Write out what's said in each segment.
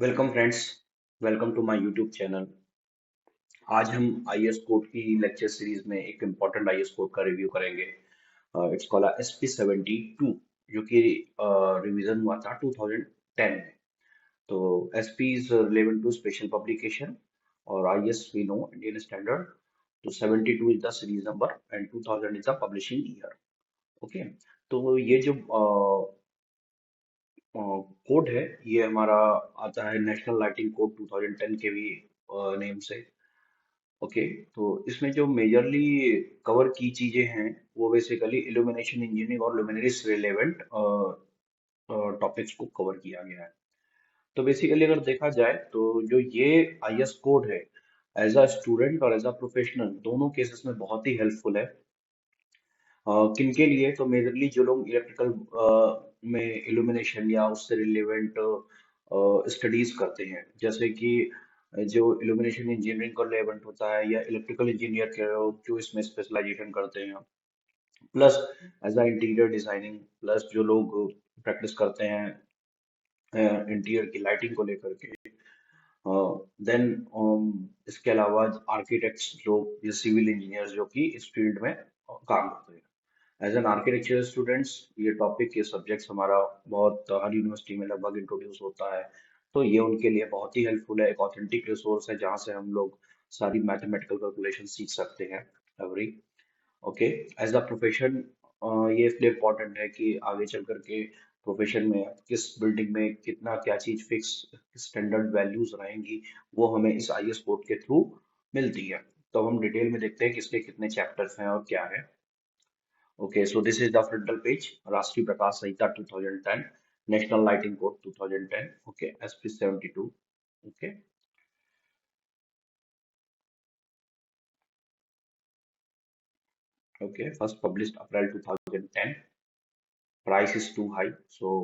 Welcome friends. Welcome to my YouTube channel. आज हम IAS code की लेक्चर सीरीज में एक इम्पॉर्टेंट आईएएस कोड का रिव्यू करेंगे। इट्स कॉल्ड SP72, जो कि रिवीजन हुआ था 2010 में। तो SP is relevant to special publication और IAS we know Indian standard. तो 72 is the series number and 2000 is the publishing year. Okay. तो ये जो कोड है, ये हमारा आता है नेशनल लाइटिंग कोड 2010 के भी नेम से। ओके। तो इसमें जो मेजरली कवर की चीजें हैं वो बेसिकली इल्यूमिनेशन इंजीनियरिंग और लुमिनरीज रिलेवेंट टॉपिक्स को कवर किया गया है। तो बेसिकली अगर देखा जाए तो जो ये आईएस कोड है, एज अ स्टूडेंट और एज अ प्रोफेशनल दोनों केसेस में बहुत ही हेल्पफुल है। किनके लिए? तो मेजरली जो लोग इलेक्ट्रिकल में इल्यूमिनेशन या उससे रिलेवेंट स्टडीज करते हैं, जैसे कि जो इल्यूमिनेशन इंजीनियरिंग का रिलेवेंट होता है या इलेक्ट्रिकल इंजीनियर के लोग जो इसमें स्पेशलाइजेशन करते हैं, plus as a interior designing, plus जो लोग प्रैक्टिस करते हैं इंटीरियर की लाइटिंग को लेकर के। देन इसके अलावा आर्किटेक्ट्स लोग या सिविल इंजीनियर्स जो कि इस फील्ड में काम करते हैं। एज एन आर्किटेक्चर स्टूडेंट्स, ये टॉपिक ये सब्जेक्ट्स हमारा बहुत हर यूनिवर्सिटी में लगभग इंट्रोड्यूस होता है। तो ये उनके लिए बहुत ही हेल्पफुल है, एक ऑथेंटिक रिसोर्स है जहाँ से हम लोग सारी मैथमेटिकल कैलकुलेशन सीख सकते हैं every. Okay. As a profession, ये इसलिए इम्पोर्टेंट है कि आगे चल करके प्रोफेशन में किस बिल्डिंग में कितना क्या चीज फिक्स स्टैंडर्ड वैल्यूज रहेंगी, वो हमें इस आईएस कोड के थ्रू मिलती है। तो अब हम डिटेल में देखते हैं कि इसके कितने चैप्टर्स हैं और क्या है। Okay, so this is the frontal page, Rashtriya Prakash Samhita 2010, National Lighting Code 2010, okay, SP72, okay, okay, first published April 2010, price is too high, so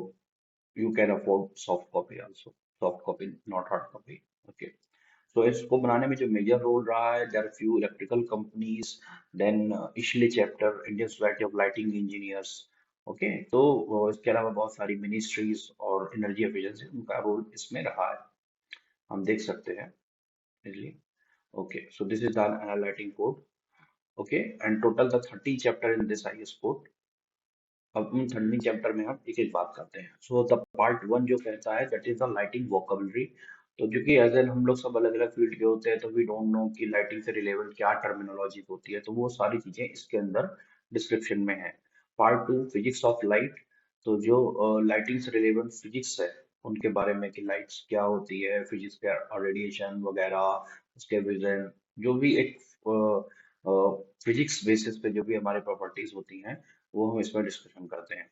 you can afford soft copy also, soft copy, not hard copy, okay. So इसको बनाने में जो major role रहा है, there are few electrical companies, then ISLE chapter Indian society of lighting engineers. Okay. तो इसके अलावा बहुत सारी मिनिस्ट्रीज और एनर्जी एफिशिएंसी उनका रोल इसमें रहा है, हम देख सकते हैं easily. Okay, so this is the lighting code. Okay, and total the 30 chapter in this IS code. अब इन 30 चैप्टर में हम एक एक बात करते हैं। सो द पार्ट वन जो कहता है that is the lighting vocabulary. तो क्योंकि एज एन हम लोग सब अलग अलग फील्ड के होते हैं, तो वी डोंट नो कि लाइटिंग से रिलेवेंट क्या टर्मिनोलॉजी होती है, तो वो सारी चीजें इसके अंदर डिस्क्रिप्शन में है। Part two, physics of light. तो जो लाइटिंग से रिलेवेंट फिजिक्स है उनके बारे में कि लाइट्स क्या होती है, फिजिक्स का रेडिएशन वगैरह, उसके विजन, जो भी एक फिजिक्स बेसिस पे जो भी हमारे प्रॉपर्टीज होती हैं वो हम इसमें डिस्कशन करते हैं।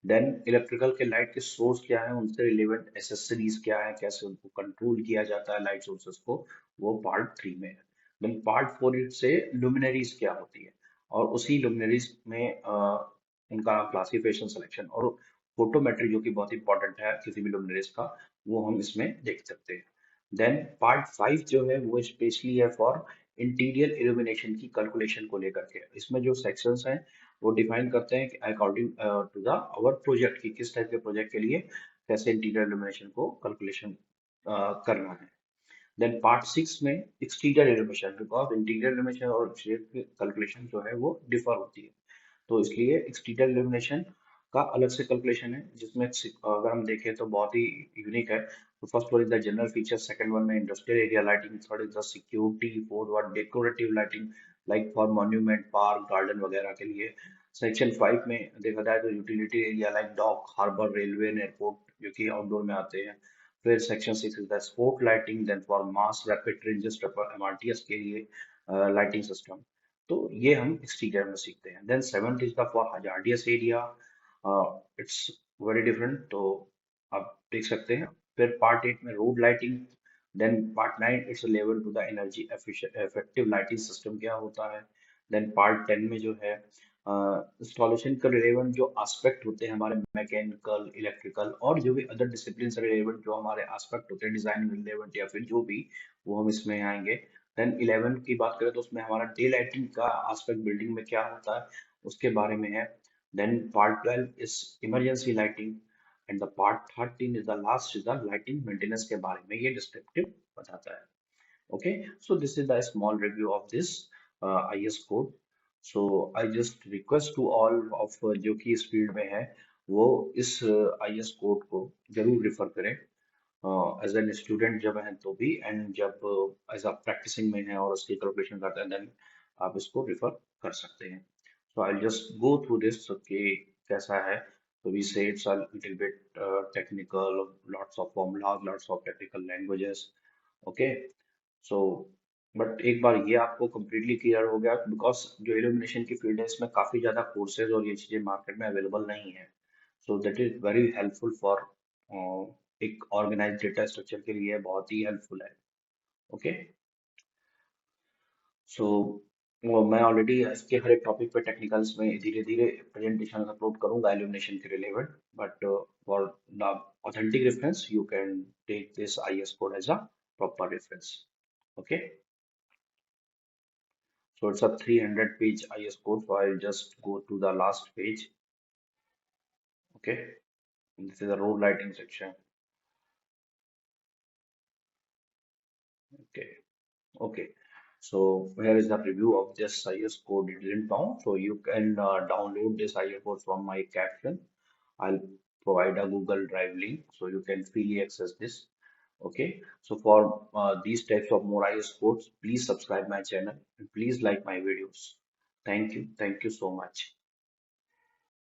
देन इलेक्ट्रिकल के लाइट के सोर्स क्या है, उनसे रिलेवेंट एसेसरीज क्या है, कैसे उनको कंट्रोल किया जाता है लाइट सोर्सेस को, वो पार्ट थ्री में है। देन पार्ट फोर से लुमिनरीज क्या होती है, और उसी लुमिनरीज में उनका क्लासिफिकेशन, सिलेक्शन और फोटोमेट्री जो कि बहुत इंपॉर्टेंट है किसी भी लुमिनरीज का, वो हम इसमें देख सकते हैं। देन पार्ट फाइव जो है वो स्पेशली है फॉर इंटीरियर इल्यूमिनेशन की कैलकुलेशन को लेकर के। इसमें जो सेक्शंस हैं वो डिफाइन करते हैं कि according to the our project की किस टाइप के प्रोजेक्ट के लिए कैसे इंटीरियर इल्यूमिनेशन को कैलकुलेशन करना है। देन पार्ट सिक्स में exterior illumination, because interior illumination और कैलकुलेशन जो है वो डिफर होती है, तो इसलिए एक्सटीरियर इल्यूमिनेशन का अलग से कैलकुलेशन है, जिसमें अगर हम देखें तो बहुत ही यूनिक है। तो first one is the general feature, second one में industrial area lighting, third is the security, fourth one decorative lighting like for monument, park, garden वगैरह के लिए। सेक्शन फाइव में देखा जाए तो utility area like dock, harbour, railway and airport जो कि आउटडोर में आते हैं। फिर section six is the sport lighting, then for mass rapid ranges MRTS के लिए लाइटिंग सिस्टम। तो ये हम एक्सटीरियर में सीखते हैं। Then seventh is the for hazardous area, it's very different, तो आप देख सकते हैं। फिर पार्ट एट में road lighting. Then part nine it's level to the energy effective lighting system क्या होता है। देन पार्ट टेन में जो है इंस्टॉलेशन का रिलेवेंट जो एस्पेक्ट होते हैं हमारे मैकेनिकल, इलेक्ट्रिकल और जो भी अदर डिसिप्लिन से रिलेवेंट जो हमारे एस्पेक्ट होते हैं डिजाइन रिलेवेंट या फिर जो भी, वो हम इसमें आएंगे। देन 11 की बात करें तो उसमें हमारा डे लाइटिंग का एस्पेक्ट बिल्डिंग में क्या होता है उसके बारे में है। Then part 12 is emergency lighting. And the part 13 is the last is the lighting maintenance के बारे में ये डिस्क्रिप्टिव बताता है. Okay, so this is the small review of this IS code. So I just request to all of जो कि इस field में है वो इस IS कोड को जरूर रिफर करें एज एन स्टूडेंट जब हैं तो भी, एंड जब एज अ प्रैक्टिसिंग में है और उसकी कैलकुलेशन करते हैं देन आप इसको रिफर कर सकते हैं. So I just go through this कि कैसा है. So we say it's a little bit technical, lots of formulas, lots of technical languages. Okay, so but एक बार ये आपको completely क्लियर हो गया बिकॉज जो इल्यूमिनेशन की फील्ड है इसमें काफी ज्यादा कोर्सेज और ये चीजें मार्केट में अवेलेबल नहीं है. So that is very helpful for एक ऑर्गेनाइज डेटा स्ट्रक्चर के लिए बहुत ही हेल्पफुल है. ओके, सो मैं ऑलरेडी इसके हर एक टॉपिक पे टेक्निकल्स में धीरे धीरे प्रेजेंटेशन अपलोड करूंगा इल्यूमिनेशन के relevant, but for the authentic reference you can take this IS code as a proper reference. Okay, so it's a 300 page IS code. So I'll just go to the last page. Okay. And this is the road lighting section. Okay. Okay. So here is the review of this IS code written down. So you can download this IS code from my caption. I'll provide a Google Drive link so you can freely access this. Okay. So for these types of more IS codes, please subscribe my channel and please like my videos. Thank you. Thank you so much.